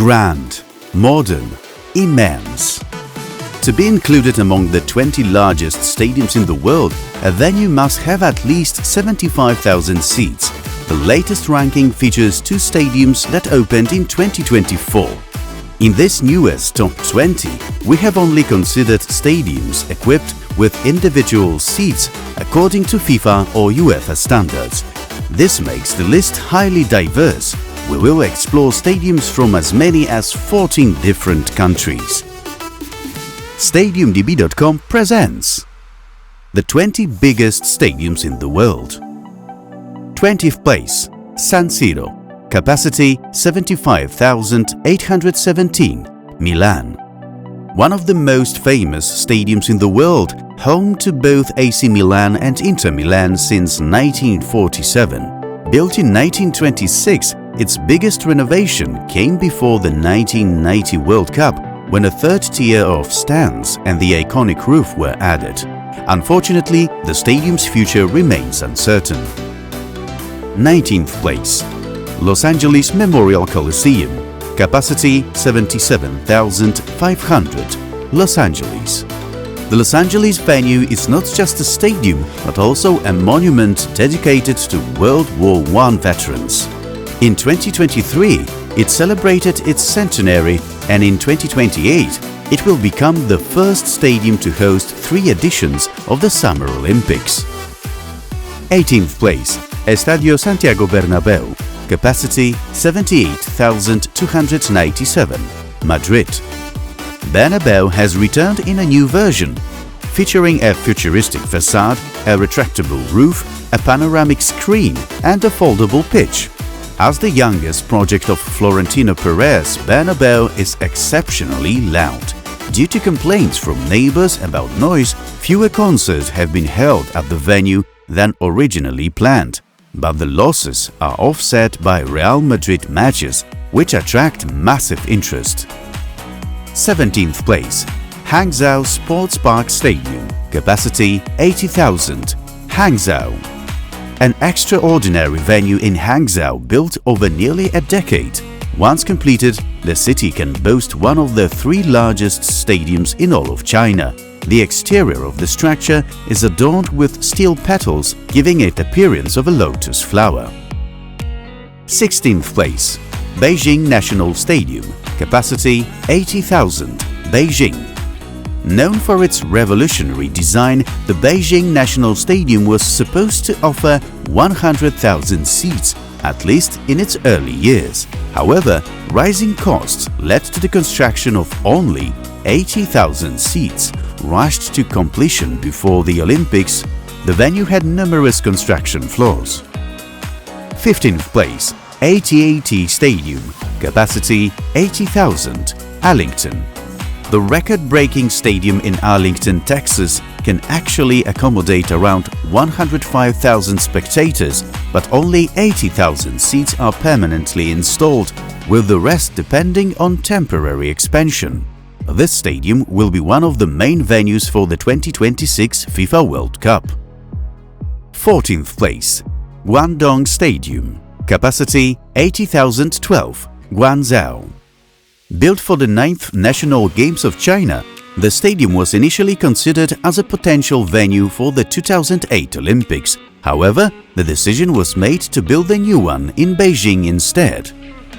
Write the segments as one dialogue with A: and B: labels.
A: Grand, modern, immense. To be included among the 20 largest stadiums in the world, a venue must have at least 75,000 seats. The latest ranking features 2 stadiums that opened in 2024. In this newest top 20, we have only considered stadiums equipped with individual seats according to FIFA or UEFA standards. This makes the list highly diverse. We will explore stadiums from as many as 14 different countries. StadiumDB.com presents the 20 biggest stadiums in the world. 20th place, San Siro, capacity 75,817, Milan. One of the most famous stadiums in the world, home to both AC Milan and Inter Milan since 1947. Built in 1926, its biggest renovation came before the 1990 World Cup, when a third tier of stands and the iconic roof were added. Unfortunately, the stadium's future remains uncertain. 19th place, Los Angeles Memorial Coliseum, capacity 77,500, Los Angeles. The Los Angeles venue is not just a stadium, but also a monument dedicated to World War I veterans. In 2023, it celebrated its centenary, and in 2028, it will become the first stadium to host 3 editions of the Summer Olympics. 18th place, Estadio Santiago Bernabéu, capacity 78,297, Madrid. Bernabéu has returned in a new version, featuring a futuristic facade, a retractable roof, a panoramic screen and a foldable pitch. As the youngest project of Florentino Perez, Bernabéu is exceptionally loud. Due to complaints from neighbors about noise, fewer concerts have been held at the venue than originally planned. But the losses are offset by Real Madrid matches, which attract massive interest. 17th place, Hangzhou Sports Park Stadium, capacity 80,000, Hangzhou. An extraordinary venue in Hangzhou built over nearly a decade. Once completed, the city can boast one of the 3 largest stadiums in all of China. The exterior of the structure is adorned with steel petals, giving it appearance of a lotus flower. 16th place, Beijing National Stadium, capacity 80,000, Beijing. Known for its revolutionary design, the Beijing National Stadium was supposed to offer 100,000 seats, at least in its early years. However, rising costs led to the construction of only 80,000 seats. Rushed to completion before the Olympics, the venue had numerous construction flaws. 15th place, AT&T Stadium, capacity 80,000, Arlington. The record-breaking stadium in Arlington, Texas can actually accommodate around 105,000 spectators, but only 80,000 seats are permanently installed, with the rest depending on temporary expansion. This stadium will be one of the main venues for the 2026 FIFA World Cup. 14th place, Guangdong Stadium, capacity 80,012, Guangzhou. Built for the 9th National Games of China, the stadium was initially considered as a potential venue for the 2008 Olympics. However, the decision was made to build a new one in Beijing instead.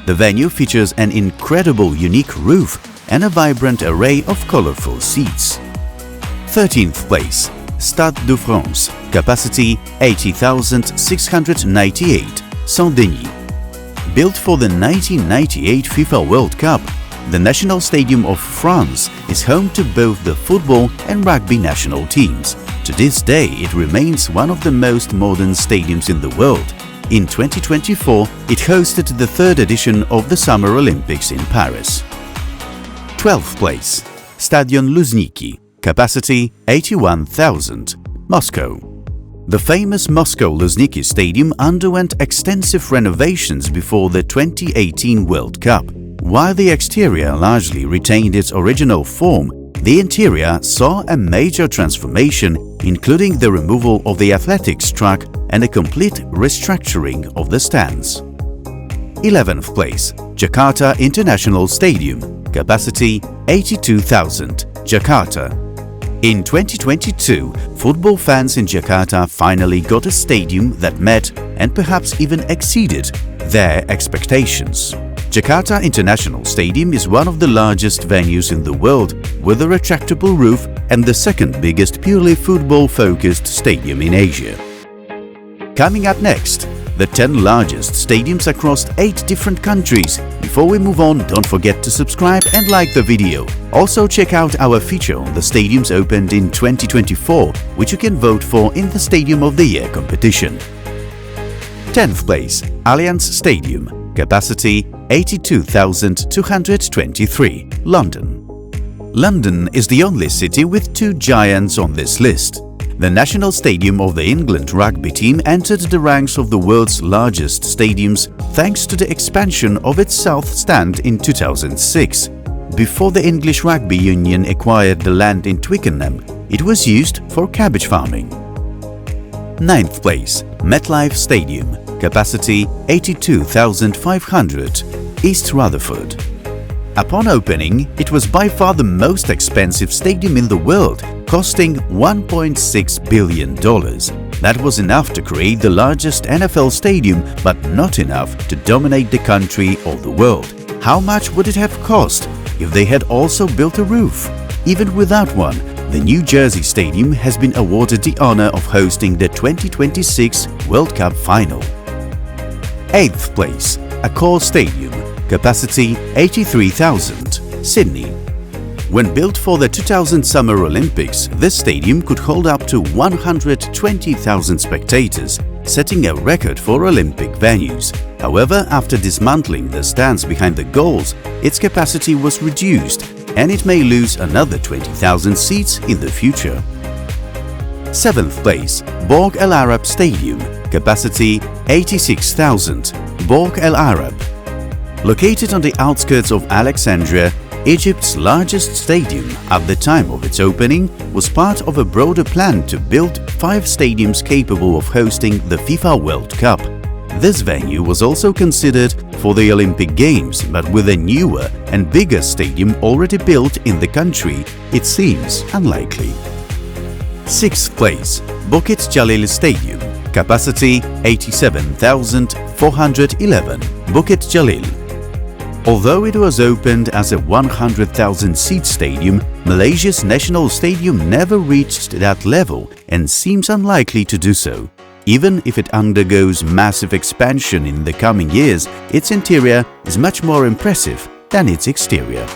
A: The venue features an incredible unique roof and a vibrant array of colorful seats. 13th place, Stade de France, capacity 80,698, Saint-Denis. Built for the 1998 FIFA World Cup, the National Stadium of France is home to both the football and rugby national teams. To this day, it remains one of the most modern stadiums in the world. In 2024, it hosted the 3rd edition of the Summer Olympics in Paris. 12th place, Stadion Luzhniki, capacity 81,000, Moscow. The famous Moscow Luzhniki Stadium underwent extensive renovations before the 2018 World Cup. While the exterior largely retained its original form, the interior saw a major transformation, including the removal of the athletics track and a complete restructuring of the stands. 11th place, Jakarta International Stadium, capacity 82,000, Jakarta. In 2022, football fans in Jakarta finally got a stadium that met and perhaps even exceeded their expectations. Jakarta International Stadium is one of the largest venues in the world with a retractable roof and the second biggest purely football-focused stadium in Asia. Coming up next, the 10 largest stadiums across 8 different countries. Before we move on, don't forget to subscribe and like the video. Also check out our feature on the stadiums opened in 2024, which you can vote for in the Stadium of the Year competition. 10th place, Allianz Stadium, capacity 82,223, London. London is the only city with 2 giants on this list. The National Stadium of the England rugby team entered the ranks of the world's largest stadiums thanks to the expansion of its South Stand in 2006. Before the English Rugby Union acquired the land in Twickenham, it was used for cabbage farming. 9th place, MetLife Stadium, capacity 82,500, East Rutherford. Upon opening, it was by far the most expensive stadium in the world, costing $1.6 billion. That was enough to create the largest NFL stadium, but not enough to dominate the country or the world. How much would it have cost if they had also built a roof? Even without one, the New Jersey Stadium has been awarded the honor of hosting the 2026 World Cup final. 8th place, Accor Stadium, capacity 83,000, Sydney. When built for the 2000 Summer Olympics, this stadium could hold up to 120,000 spectators, setting a record for Olympic venues. However, after dismantling the stands behind the goals, its capacity was reduced and it may lose another 20,000 seats in the future. 7th place, Borg Al Arab Stadium, capacity 86,000, Borg Al Arab. Located on the outskirts of Alexandria, Egypt's largest stadium at the time of its opening was part of a broader plan to build 5 stadiums capable of hosting the FIFA World Cup. This venue was also considered for the Olympic Games, but with a newer and bigger stadium already built in the country, it seems unlikely. 6th place, Bukit Jalil Stadium, capacity 87,411, Bukit Jalil. Although it was opened as a 100,000-seat stadium, Malaysia's national stadium never reached that level and seems unlikely to do so. Even if it undergoes massive expansion in the coming years, its interior is much more impressive than its exterior.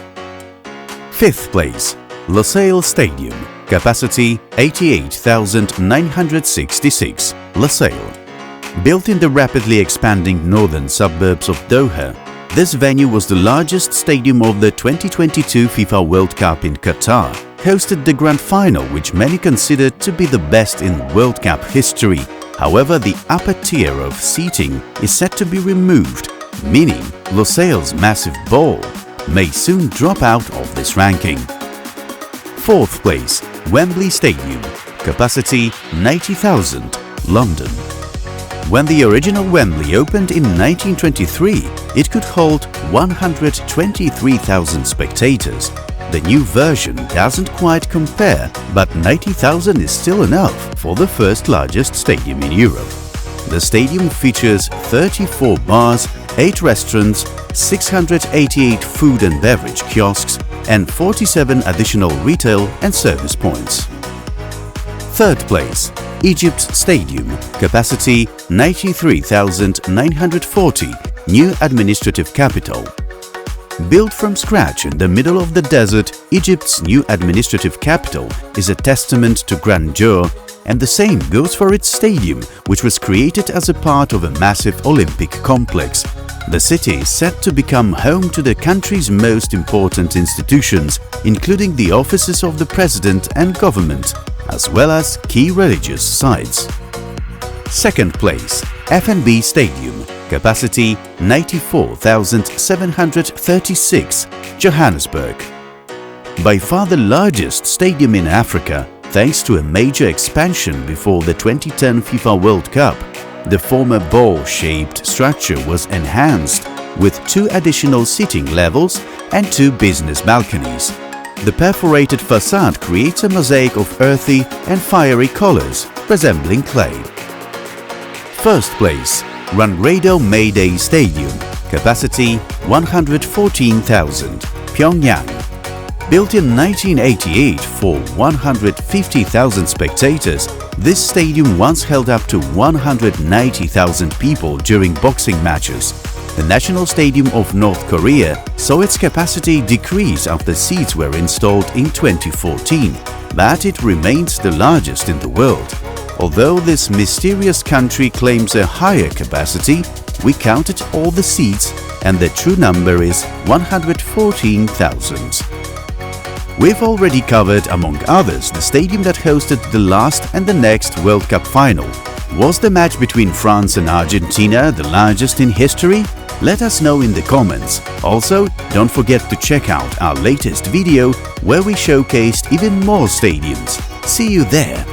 A: 5th place, Lusail Stadium, capacity 88,966, Lusail. Built in the rapidly expanding northern suburbs of Doha, this venue was the largest stadium of the 2022 FIFA World Cup in Qatar, hosted the grand final, which many considered to be the best in World Cup history. However, the upper tier of seating is set to be removed, meaning Lusail's massive ball may soon drop out of this ranking. 4th place, Wembley Stadium, capacity 90,000, London. When the original Wembley opened in 1923, it could hold 123,000 spectators. The new version doesn't quite compare, but 90,000 is still enough for the first largest stadium in Europe. The stadium features 34 bars, 8 restaurants, 688 food and beverage kiosks, and 47 additional retail and service points. 3rd place, Egypt Stadium, capacity 93,940, new administrative capital. Built from scratch in the middle of the desert, Egypt's new administrative capital is a testament to grandeur, and the same goes for its stadium, which was created as a part of a massive Olympic complex. The city is set to become home to the country's most important institutions, including the offices of the president and government, as well as key religious sites. 2nd place, FNB Stadium, capacity 94,736, Johannesburg. By far the largest stadium in Africa, thanks to a major expansion before the 2010 FIFA World Cup, the former ball-shaped structure was enhanced, with 2 additional seating levels and 2 business balconies. The perforated facade creates a mosaic of earthy and fiery colors resembling clay. First place, Rungrado Mayday Stadium, capacity 114,000, Pyongyang. Built in 1988 for 150,000 spectators, this stadium once held up to 190,000 people during boxing matches. The National Stadium of North Korea saw its capacity decrease after seats were installed in 2014, but it remains the largest in the world. Although this mysterious country claims a higher capacity, we counted all the seats and the true number is 114,000. We've already covered, among others, the stadium that hosted the last and the next World Cup final. Was the match between France and Argentina the largest in history? Let us know in the comments. Also, don't forget to check out our latest video where we showcased even more stadiums. See you there!